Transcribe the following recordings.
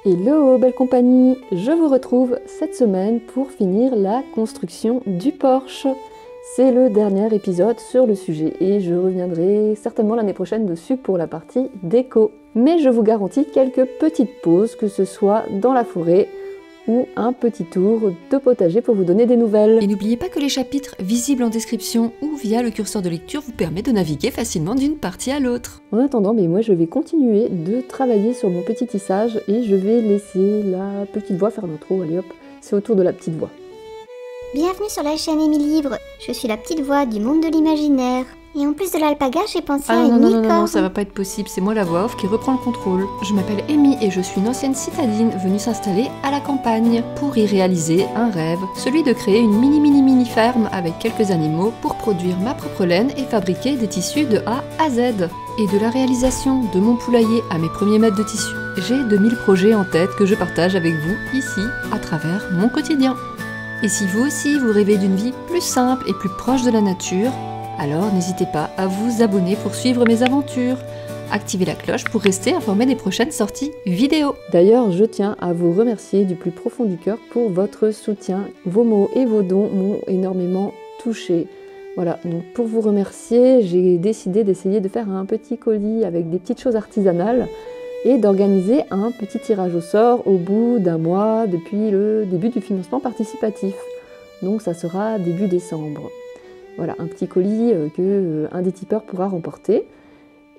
Hello belle compagnie, je vous retrouve cette semaine pour finir la construction du Porsche. C'est le dernier épisode sur le sujet et je reviendrai certainement l'année prochaine dessus pour la partie déco. Mais je vous garantis quelques petites pauses, que ce soit dans la forêt ou un petit tour de potager pour vous donner des nouvelles. Et n'oubliez pas que les chapitres visibles en description ou via le curseur de lecture vous permettent de naviguer facilement d'une partie à l'autre. En attendant, moi je vais continuer de travailler sur mon petit tissage et je vais laisser la petite voix faire l'intro. Allez hop, c'est au tour de la petite voix. Bienvenue sur la chaîne Amy Libre, je suis la petite voix du monde de l'imaginaire. Et en plus de l'alpaga, j'ai pensé à une licorne. Non, ça va pas être possible, c'est moi la voix off qui reprend le contrôle. Je m'appelle Amy et je suis une ancienne citadine venue s'installer à la campagne pour y réaliser un rêve, celui de créer une mini ferme avec quelques animaux pour produire ma propre laine et fabriquer des tissus de A à Z. Et de la réalisation de mon poulailler à mes premiers mètres de tissu, j'ai 2000 projets en tête que je partage avec vous ici à travers mon quotidien. Et si vous aussi vous rêvez d'une vie plus simple et plus proche de la nature, alors n'hésitez pas à vous abonner pour suivre mes aventures. Activez la cloche pour rester informé des prochaines sorties vidéo. D'ailleurs, je tiens à vous remercier du plus profond du cœur pour votre soutien. Vos mots et vos dons m'ont énormément touchée. Voilà, donc pour vous remercier, j'ai décidé d'essayer de faire un petit colis avec des petites choses artisanales et d'organiser un petit tirage au sort au bout d'un mois depuis le début du financement participatif. Donc ça sera début décembre. Voilà, un petit colis que un des tipeurs pourra remporter.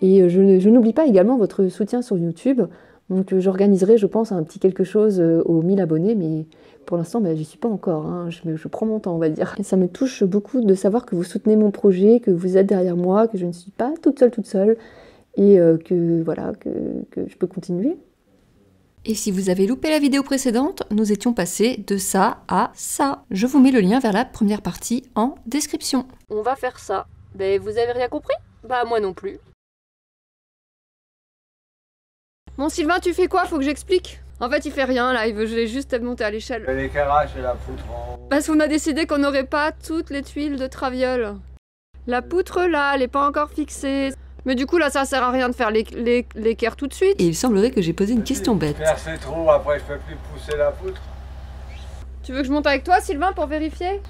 Et je n'oublie pas également votre soutien sur YouTube. Donc j'organiserai, je pense, un petit quelque chose aux 1000 abonnés, mais pour l'instant, j'y suis pas encore. Hein. Je prends mon temps, on va dire. Et ça me touche beaucoup de savoir que vous soutenez mon projet, que vous êtes derrière moi, que je ne suis pas toute seule, et que je peux continuer. Et si vous avez loupé la vidéo précédente, nous étions passés de ça à ça. Je vous mets le lien vers la première partie en description. On va faire ça. Mais vous avez rien compris? Bah moi non plus. Bon Sylvain, tu fais quoi? Faut que j'explique. En fait il fait rien là, il veut juste monter à l'échelle. L'éclairage et la poutre en... Parce qu'on a décidé qu'on n'aurait pas toutes les tuiles de traviole. La poutre là, elle est pas encore fixée. Mais du coup là ça sert à rien de faire l'équerre tout de suite. Et il semblerait que j'ai posé une question bête. Faire ses trous, après je peux plus pousser la poutre. Tu veux que je monte avec toi Sylvain pour vérifier?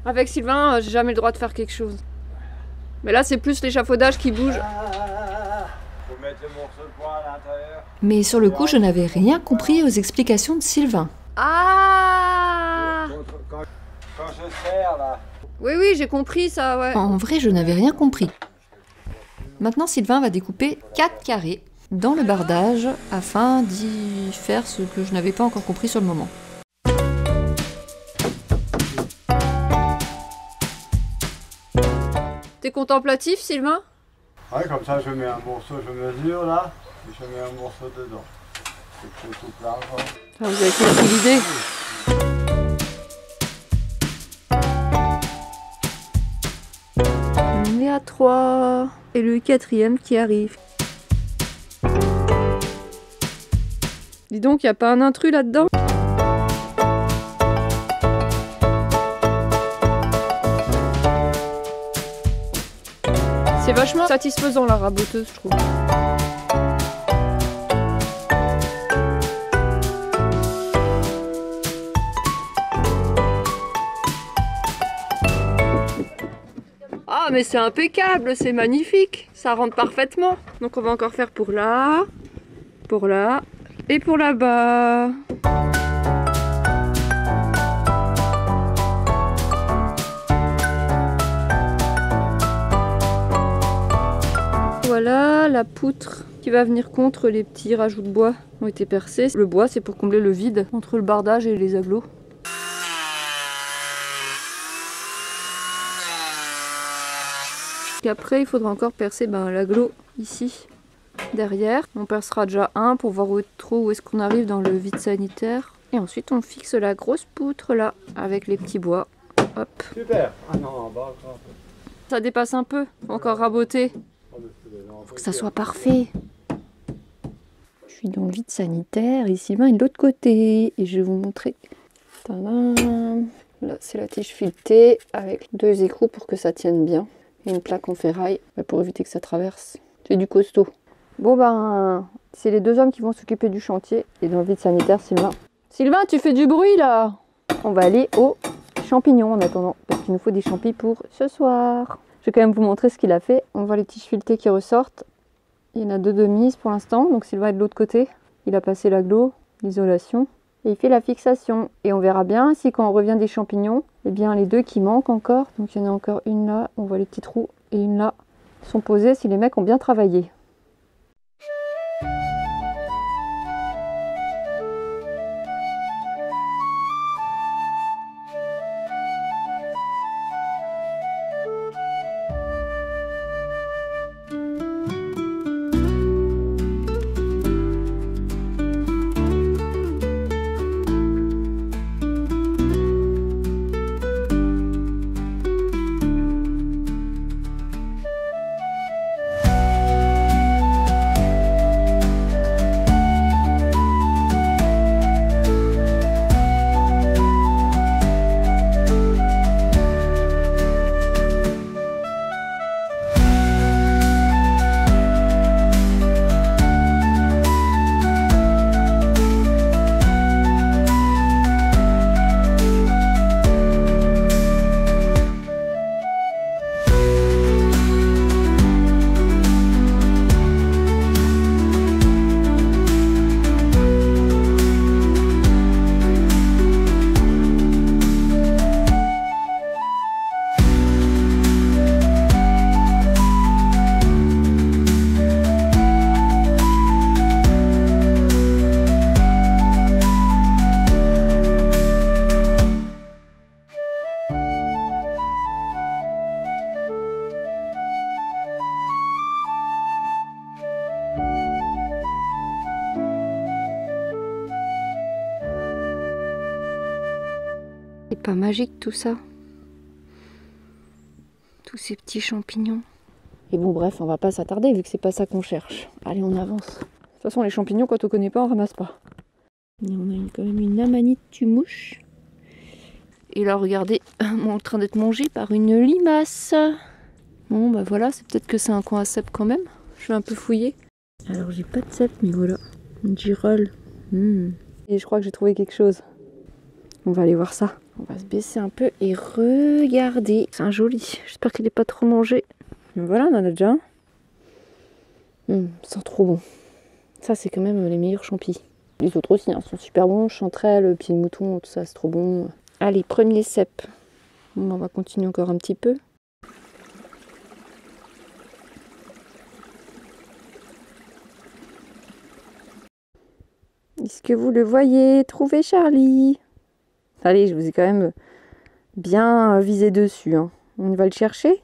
Avec Sylvain, j'ai jamais le droit de faire quelque chose. Mais là c'est plus l'échafaudage qui bouge. Faut mettre le morceau de bois à l'intérieur. Mais sur le coup, je n'avais rien compris aux explications de Sylvain. Ah! Quand je serre là. Oui, j'ai compris ça, ouais. En vrai, je n'avais rien compris. Maintenant, Sylvain va découper 4 carrés dans le bardage afin d'y faire ce que je n'avais pas encore compris sur le moment. T'es contemplatif, Sylvain? Ouais, comme ça je mets un morceau, je mesure là, et je mets un morceau dedans. C'est tout plat encore. Ah, vous avez compris l'idée. On est à 3 et le 4e qui arrive. Dis donc, y a pas un intrus là-dedans? C'est vachement satisfaisant la raboteuse, je trouve. Ah mais c'est impeccable, c'est magnifique, ça rentre parfaitement. Donc on va encore faire pour là et pour là-bas. Voilà, la poutre qui va venir contre les petits rajouts de bois ont été percés. Le bois, c'est pour combler le vide entre le bardage et les agglos. Et après, il faudra encore percer l'agglo ici, derrière. On percera déjà un pour voir où est-ce qu'on arrive dans le vide sanitaire. Et ensuite, on fixe la grosse poutre là, avec les petits bois. Hop. Super. Ah non, en bas encore un peu. Ça dépasse un peu, faut encore raboter. Faut que ça soit parfait. Je suis dans le vide sanitaire, ici Sylvain est de l'autre côté. Et je vais vous montrer. Tadam. Là, c'est la tige filetée avec 2 écrous pour que ça tienne bien. Et une plaque en ferraille pour éviter que ça traverse. C'est du costaud. Bon C'est les 2 hommes qui vont s'occuper du chantier. Et dans le vide sanitaire, Sylvain. Sylvain, tu fais du bruit là! On va aller aux champignons en attendant, parce qu'il nous faut des champis pour ce soir. Je vais quand même vous montrer ce qu'il a fait. On voit les tiges filetées qui ressortent. Il y en a 2 de mise pour l'instant, donc Sylvain est de l'autre côté. Il a passé l'agglo, l'isolation, et il fait la fixation. Et on verra bien si quand on revient des champignons, eh bien les 2 qui manquent encore, donc il y en a encore une là, on voit les petits trous, et une là, sont posés si les mecs ont bien travaillé. C'est pas magique tout ça. Tous ces petits champignons. Et bon bref, on va pas s'attarder vu que c'est pas ça qu'on cherche. Allez, on avance. De toute façon, les champignons, quand on connaît pas, on ramasse pas. Et on a quand même une amanite mouche. Et là, regardez, en train d'être mangé par une limace. Bon, bah voilà, c'est peut-être que c'est un coin à cèpe quand même. Je vais un peu fouiller. Alors, j'ai pas de cèpe, mais voilà. Une girole. Et je crois que j'ai trouvé quelque chose. On va aller voir ça. On va se baisser un peu et regarder. C'est un joli. J'espère qu'il n'est pas trop mangé. Et voilà, on en a déjà un. Ça sent trop bon. Ça, c'est quand même les meilleurs champis. Les autres aussi, hein, sont super bons. Chanterelle, pied de mouton, tout ça, c'est trop bon. Allez, premier cèpe. Bon, on va continuer encore un petit peu. Est-ce que vous le voyez? Trouvez Charlie. Allez, je vous ai quand même bien visé dessus. Hein. On va le chercher.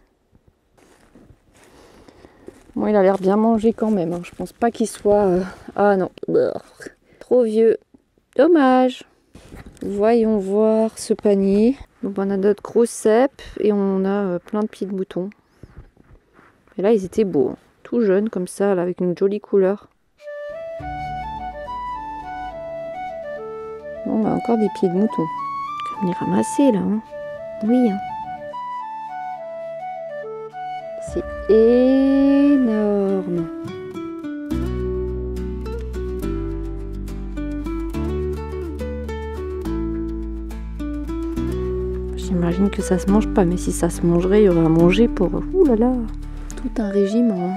Bon, il a l'air bien mangé quand même. Hein. Je pense pas qu'il soit... Ah non. Trop vieux. Dommage. Voyons voir ce panier. Donc, on a notre gros cèpe et on a plein de pieds de mouton. Et là, ils étaient beaux. Hein. Tout jeunes comme ça, là, avec une jolie couleur. On a encore des pieds de mouton. On les ramasser là. Hein. Oui. Hein. C'est énorme. J'imagine que ça se mange pas, mais si ça se mangerait, il y aurait à manger pour... Ouh là là, tout un régime. Hein.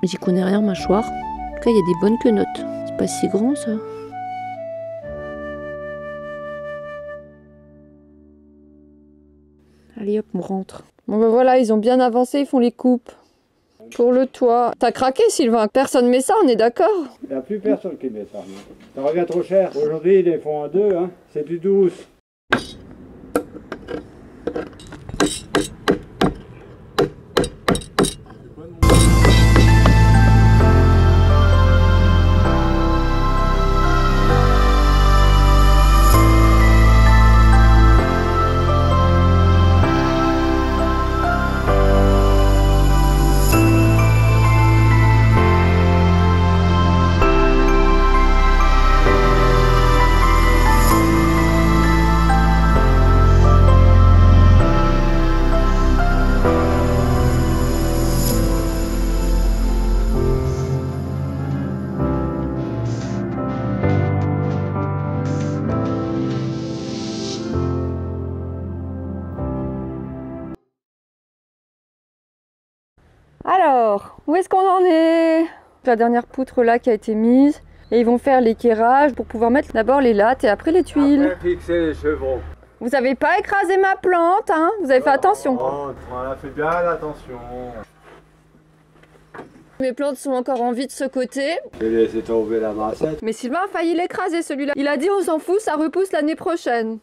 J'y connais rien en mâchoire. En tout cas, il y a des bonnes quenottes. C'est pas si grand ça. Allez hop, on rentre. Bon ben voilà, ils ont bien avancé, ils font les coupes. Pour le toit. T'as craqué Sylvain? Personne met ça, on est d'accord? Il n'y a plus personne qui met ça. Ça revient trop cher. Aujourd'hui, ils les font en deux. Hein. C'est du 12. Alors, où est-ce qu'on en est? La dernière poutre là qui a été mise. Et ils vont faire l'équerrage pour pouvoir mettre d'abord les lattes et après les tuiles. Après, fixer les chevrons. Vous avez pas écrasé ma plante, hein? Vous avez fait attention. On a fait bien attention. Mes plantes sont encore en vie de ce côté. J'ai laissé tomber la massette. Mais Sylvain a failli l'écraser celui-là. Il a dit on s'en fout, ça repousse l'année prochaine.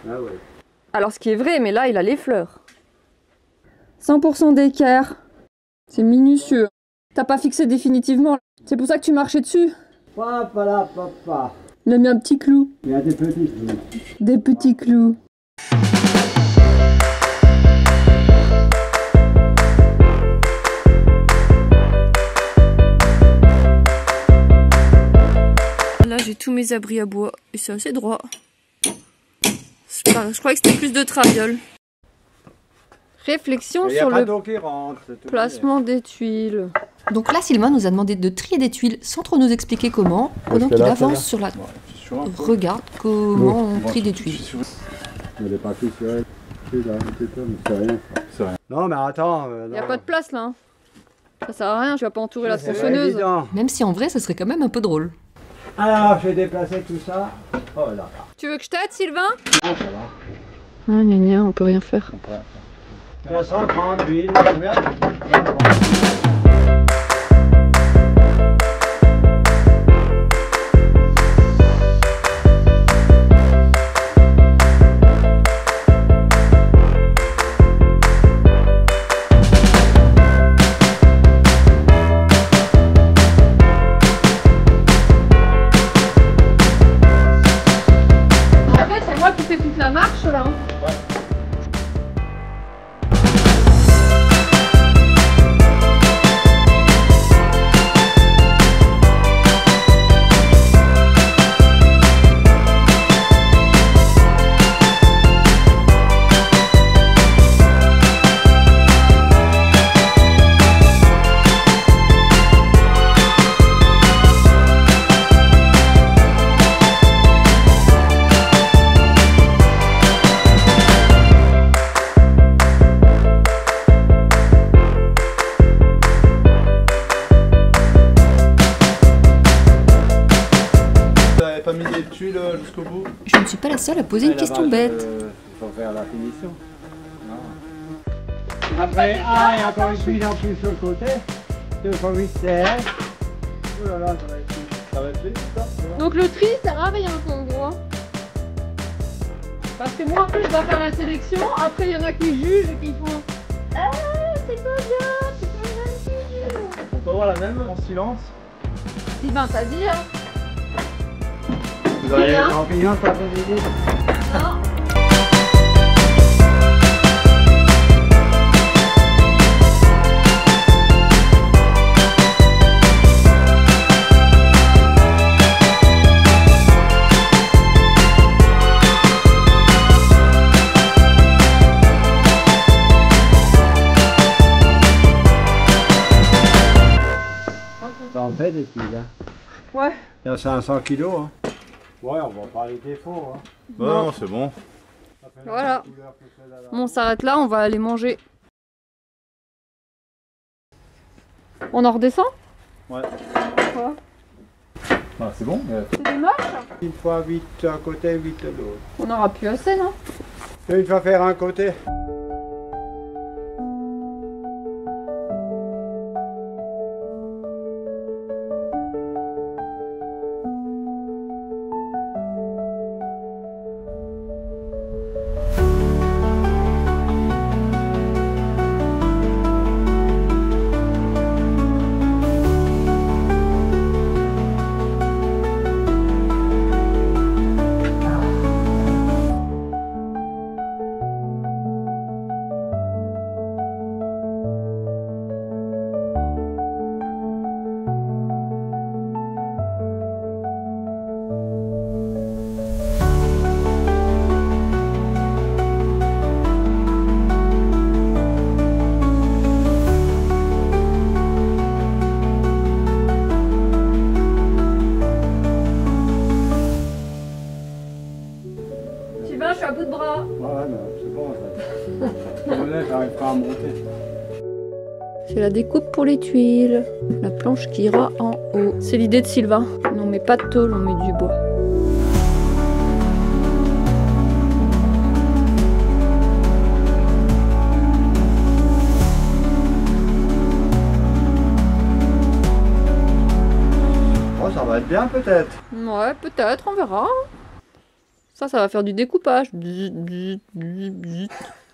Ah ouais. Alors ce qui est vrai, mais là il a les fleurs. 100% d'équerre. C'est minutieux. T'as pas fixé définitivement. C'est pour ça que tu marchais dessus. Papa là, papa. Il a mis un petit clou. Il y a des petits clous. Des petits clous. Là j'ai tous mes abris à bois et c'est assez droit. Je crois que c'était plus de traviole. Réflexion sur le placement des tuiles. Donc là, Sylvain nous a demandé de trier des tuiles sans trop nous expliquer comment, pendant qu'il avance sur la... Regarde comment on trie des tuiles. Elle est partie sur elle. C'est rien. Non mais attends. Il n'y a pas de place là. Hein. Ça sert à rien, je vais pas entourer la tronçonneuse. Même si en vrai, ça serait quand même un peu drôle. Alors, je vais déplacer tout ça. Oh là. Tu veux que je t'aide, Sylvain? Ça va. Ah, gna gna, on peut rien faire. 330 d'huile. La marche là. Hein. Ouais. Pas mis des tuiles jusqu'au bout? Je ne suis pas la seule à poser une question bête. Il faut faire la finition. Non. Après, il y a encore une tuile en plus sur le côté. 208 CR. Oh là là, ça va être vite ça. Donc le tri sert à rien en gros. Parce que moi en plus je dois faire la sélection, après il y en a qui jugent et qui font ah c'est pas bien, c'est pas bien qui juge. On peut voir la même en silence? Sylvain t'as dit hein. Vous avez les champignons, ça fait des idées. Non. Ça en fait des tuiles, hein. Ouais. Il y a 500 kilos, hein. Ouais, on va pas les défauts, hein. Bah non, c'est bon. Voilà. Bon, on s'arrête là, on va aller manger. On en redescend? Ouais. Quoi? Ah, c'est bon. C'est des moches? Une fois 8 d'un côté, 8 de l'autre. On aura plus assez, non? Une fois faire un côté. C'est la découpe pour les tuiles. La planche qui ira en haut. C'est l'idée de Sylvain. On met pas de tôle, on met du bois. Oh, ça va être bien peut-être. Ouais, peut-être, on verra. Ça va faire du découpage.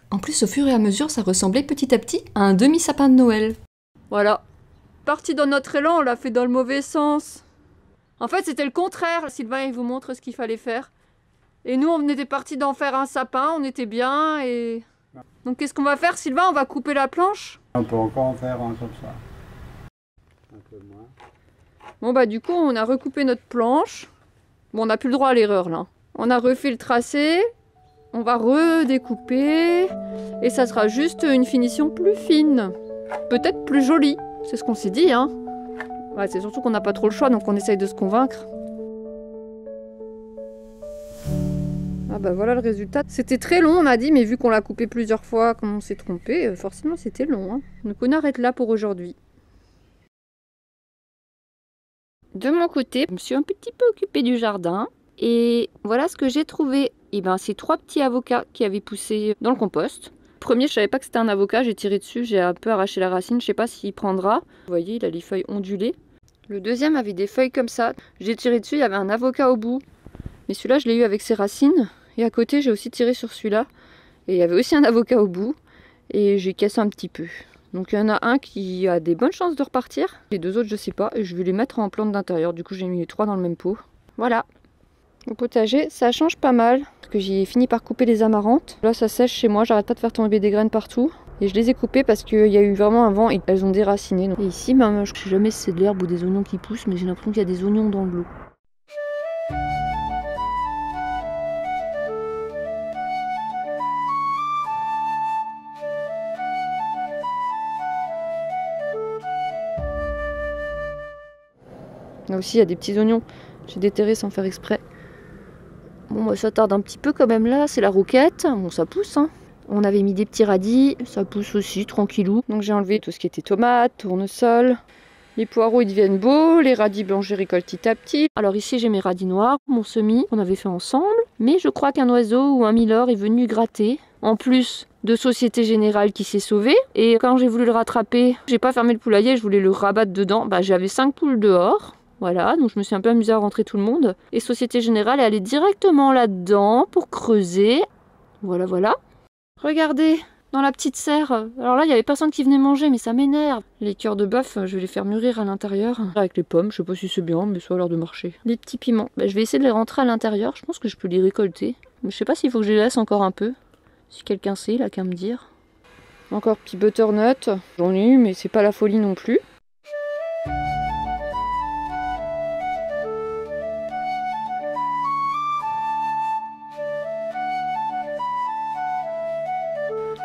En plus, au fur et à mesure, ça ressemblait petit à petit à un demi-sapin de Noël. Voilà. Parti dans notre élan, on l'a fait dans le mauvais sens. En fait, c'était le contraire. Sylvain, il vous montre ce qu'il fallait faire. Et nous, on était partis d'en faire un sapin, on était bien et... Donc qu'est-ce qu'on va faire, Sylvain? On va couper la planche? On peut encore en faire un comme ça. Un peu moins. Bon bah du coup, on a recoupé notre planche. Bon, on n'a plus le droit à l'erreur là. On a refait le tracé. On va redécouper. Et ça sera juste une finition plus fine. Peut-être plus jolie. C'est ce qu'on s'est dit, hein. Ouais, c'est surtout qu'on n'a pas trop le choix, donc on essaye de se convaincre. Ah bah voilà le résultat. C'était très long, on a dit, mais vu qu'on l'a coupé plusieurs fois, comme on s'est trompé, forcément c'était long. Hein. Donc on arrête là pour aujourd'hui. De mon côté, je me suis un petit peu occupée du jardin. Et voilà ce que j'ai trouvé. Et ben, c'est 3 petits avocats qui avaient poussé dans le compost. Le premier, je savais pas que c'était un avocat, j'ai tiré dessus, j'ai un peu arraché la racine, je sais pas s'il prendra. Vous voyez, il a les feuilles ondulées. Le deuxième avait des feuilles comme ça. J'ai tiré dessus, il y avait un avocat au bout. Mais celui-là, je l'ai eu avec ses racines. Et à côté, j'ai aussi tiré sur celui-là. Et il y avait aussi un avocat au bout. Et j'ai cassé un petit peu. Donc il y en a un qui a des bonnes chances de repartir. Les deux autres, je sais pas. Et je vais les mettre en plante d'intérieur. Du coup, j'ai mis les 3 dans le même pot. Voilà. Au potager, ça change pas mal. Parce que j'ai fini par couper les amarantes. Là, ça sèche chez moi. J'arrête pas de faire tomber des graines partout. Et je les ai coupées parce qu'il y a eu vraiment un vent et elles ont déraciné. Et ici, je sais jamais si c'est de l'herbe ou des oignons qui poussent. Mais j'ai l'impression qu'il y a des oignons dans l'eau. Là aussi, il y a des petits oignons. J'ai déterré sans faire exprès. Bon, bah, ça tarde un petit peu quand même là. C'est la roquette. Bon, ça pousse. Hein. On avait mis des petits radis. Ça pousse aussi, tranquillou. Donc j'ai enlevé tout ce qui était tomates, tournesol. Les poireaux, ils deviennent beaux. Les radis blancs, je récolte petit à petit. Alors ici, j'ai mes radis noirs, mon semis qu'on avait fait ensemble. Mais je crois qu'un oiseau ou un milord est venu gratter. En plus de Société Générale qui s'est sauvé. Et quand j'ai voulu le rattraper, j'ai pas fermé le poulailler, je voulais le rabattre dedans. Bah, j'avais 5 poules dehors. Voilà, donc je me suis un peu amusée à rentrer tout le monde. Et Société Générale est allée directement là-dedans pour creuser. Voilà, voilà. Regardez, dans la petite serre. Alors là, il n'y avait personne qui venait manger, mais ça m'énerve. Les cœurs de bœuf, je vais les faire mûrir à l'intérieur. Avec les pommes, je sais pas si c'est bien, mais ça a l'air de marcher. Les petits piments, bah, je vais essayer de les rentrer à l'intérieur. Je pense que je peux les récolter. Mais je sais pas s'il faut que je les laisse encore un peu. Si quelqu'un sait, il a qu'à me dire. Encore petit butternut. J'en ai eu, mais c'est pas la folie non plus.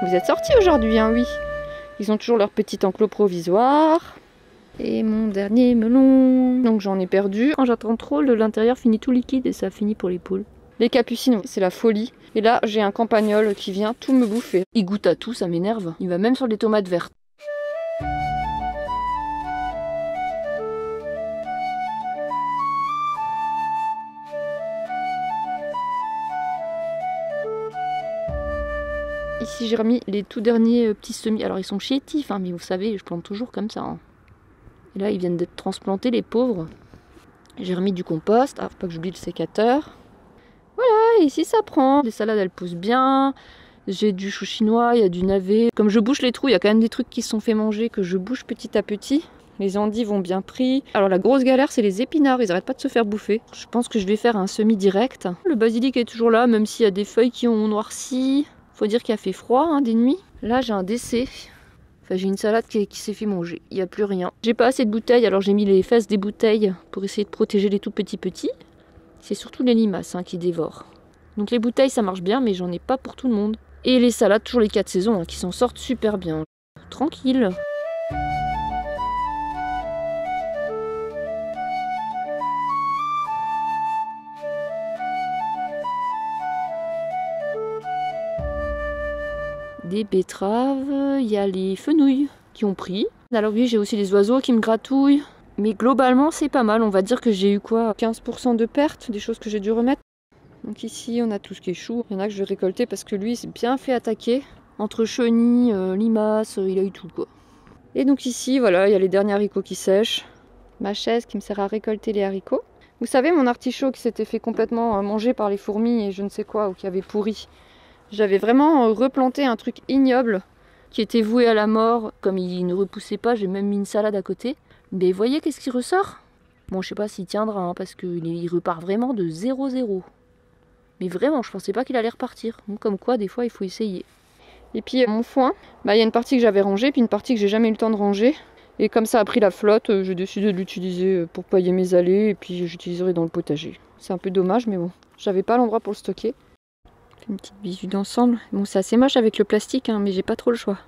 Vous êtes sortis aujourd'hui, hein, oui. Ils ont toujours leur petit enclos provisoire. Et mon dernier melon. Donc j'en ai perdu. Quand j'attends trop, l'intérieur finit tout liquide et ça finit pour les poules. Les capucines, c'est la folie. Et là, j'ai un campagnol qui vient tout me bouffer. Il goûte à tout, ça m'énerve. Il va même sur les tomates vertes. Ici j'ai remis les tout derniers petits semis. Alors ils sont chétifs, hein, mais vous savez, je plante toujours comme ça. Hein. Et là ils viennent d'être transplantés, les pauvres. J'ai remis du compost. Ah, faut pas que j'oublie le sécateur. Voilà, ici ça prend. Les salades elles poussent bien. J'ai du chou chinois, il y a du navet. Comme je bouche les trous, il y a quand même des trucs qui se sont fait manger que je bouche petit à petit. Les endives ont bien pris. Alors la grosse galère, c'est les épinards, ils arrêtent pas de se faire bouffer. Je pense que je vais faire un semis direct. Le basilic est toujours là, même s'il y a des feuilles qui ont noirci. Faut dire qu'il a fait froid, hein, des nuits. Là, j'ai un décès. Enfin, j'ai une salade qui s'est fait manger. Il n'y a plus rien. J'ai pas assez de bouteilles, alors j'ai mis les fesses des bouteilles pour essayer de protéger les tout petits. C'est surtout les limaces qui dévorent. Donc les bouteilles, ça marche bien, mais j'en ai pas pour tout le monde. Et les salades, toujours les 4 saisons, qui s'en sortent super bien. Tranquille. Des betteraves, il y a les fenouilles qui ont pris. Alors oui, j'ai aussi des oiseaux qui me gratouillent. Mais globalement, c'est pas mal. On va dire que j'ai eu quoi, 15% de pertes, des choses que j'ai dû remettre. Donc ici, on a tout ce qui est chou. Il y en a que je vais récolter parce que lui, il s'est bien fait attaquer. Entre chenilles, limaces, il a eu tout, quoi. Et donc ici, voilà, il y a les derniers haricots qui sèchent. Ma chaise qui me sert à récolter les haricots. Vous savez, mon artichaut qui s'était fait complètement manger par les fourmis et je ne sais quoi, ou qui avait pourri. J'avais vraiment replanté un truc ignoble qui était voué à la mort. Comme il ne repoussait pas, j'ai même mis une salade à côté. Mais voyez qu'est-ce qui ressort? Bon, je sais pas s'il tiendra, hein, parce qu'il repart vraiment de 0-0. Mais vraiment, je pensais pas qu'il allait repartir. Donc, comme quoi, des fois, il faut essayer. Et puis, mon foin, il y a une partie que j'avais rangée, puis une partie que j'ai jamais eu le temps de ranger. Et comme ça a pris la flotte, j'ai décidé de l'utiliser pour pailler mes allées, et puis j'utiliserai dans le potager. C'est un peu dommage, mais bon, j'avais pas l'endroit pour le stocker. Une petite visu d'ensemble. Bon, c'est assez moche avec le plastique, hein, mais j'ai pas trop le choix.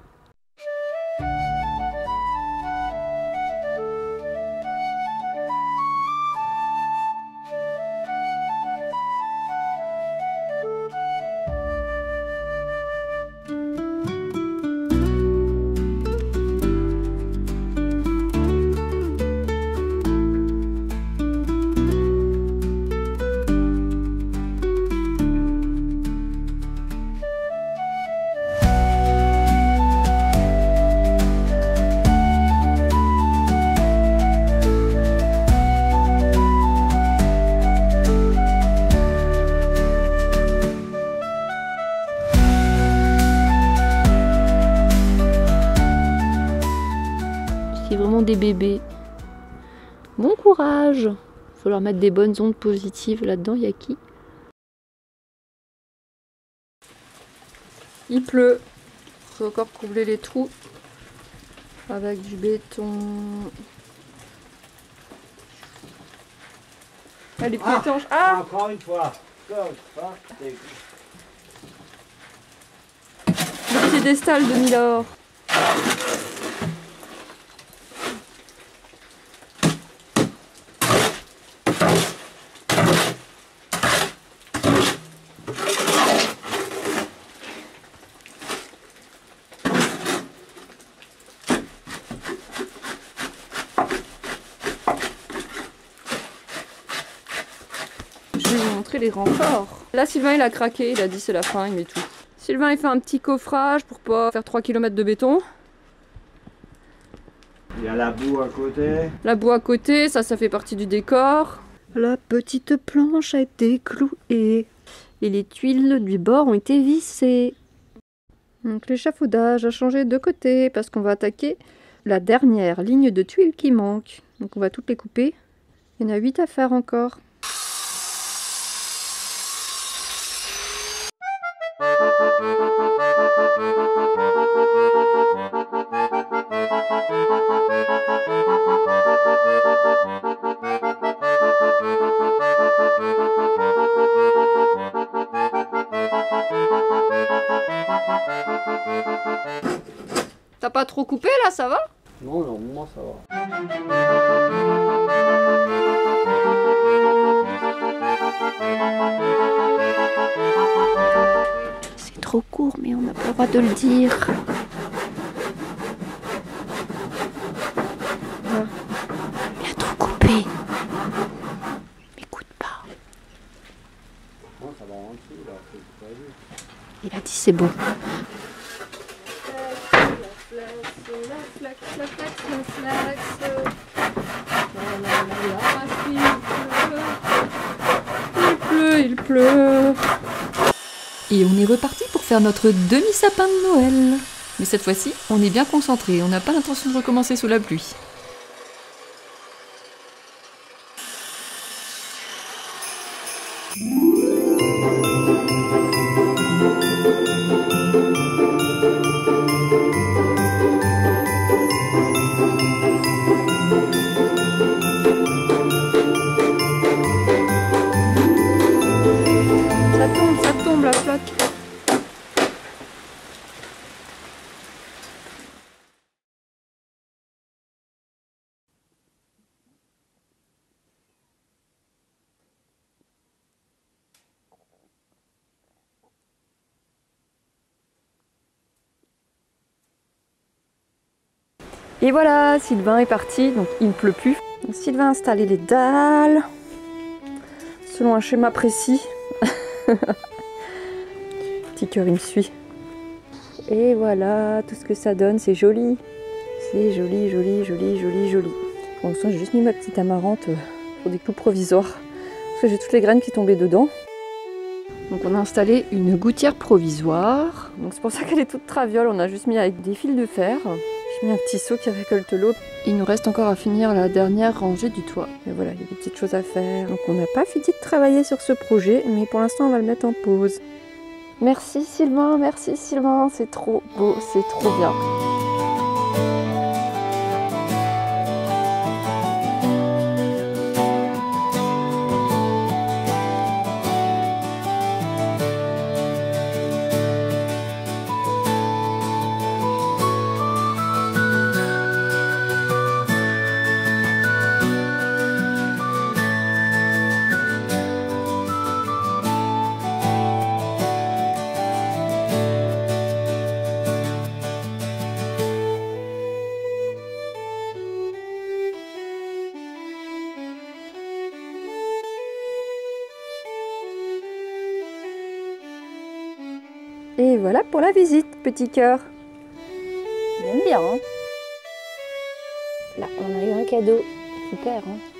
Vraiment des bébés. Bon courage. Il faut leur mettre des bonnes ondes positives là-dedans. Il y a qui? Il pleut. Il faut encore combler les trous avec du béton. Elle est plus étanche. Ah, encore une fois. le piédestal de Milor. Je vais vous montrer les renforts. Là, Sylvain, il a craqué, il a dit c'est la fin, il met tout. Sylvain, il fait un petit coffrage pour pas faire 3 km de béton. Il y a la boue à côté. La boue à côté, ça fait partie du décor. La petite planche a été clouée. Et les tuiles du bord ont été vissées. Donc l'échafaudage a changé de côté parce qu'on va attaquer la dernière ligne de tuiles qui manque. Donc on va toutes les couper. Il y en a 8 à faire encore. T'as pas trop coupé là, ça va? Non, normalement ça va. C'est trop court, mais on n'a pas le droit de le dire. Voilà. Il a trop coupé. M'écoute pas. Non, ça va en dessous là, c'est pas vu. Il a dit c'est bon. Il pleut. Et on est reparti pour faire notre demi-sapin de Noël. Mais cette fois-ci, on est bien concentré, on n'a pas l'intention de recommencer sous la pluie. Ça tombe la flotte. Et voilà, Sylvain est parti, donc il ne pleut plus. Donc Sylvain a installé les dalles, selon un schéma précis. Petit cœur, il me suit. Et voilà, tout ce que ça donne, c'est joli. C'est joli, joli, joli, joli, joli. Pour l'instant, j'ai juste mis ma petite amarante pour des clous provisoires. Parce que j'ai toutes les graines qui tombaient dedans. Donc on a installé une gouttière provisoire. Donc c'est pour ça qu'elle est toute traviole. On a juste mis avec des fils de fer. J'ai mis un petit seau qui récolte l'eau. Il nous reste encore à finir la dernière rangée du toit. Et voilà, il y a des petites choses à faire. Donc on n'a pas fini de travailler sur ce projet, mais pour l'instant on va le mettre en pause. Merci Sylvain, c'est trop beau, c'est trop bien. Et voilà pour la visite, petit cœur. J'aime bien, hein. Là, on a eu un cadeau. Super, hein.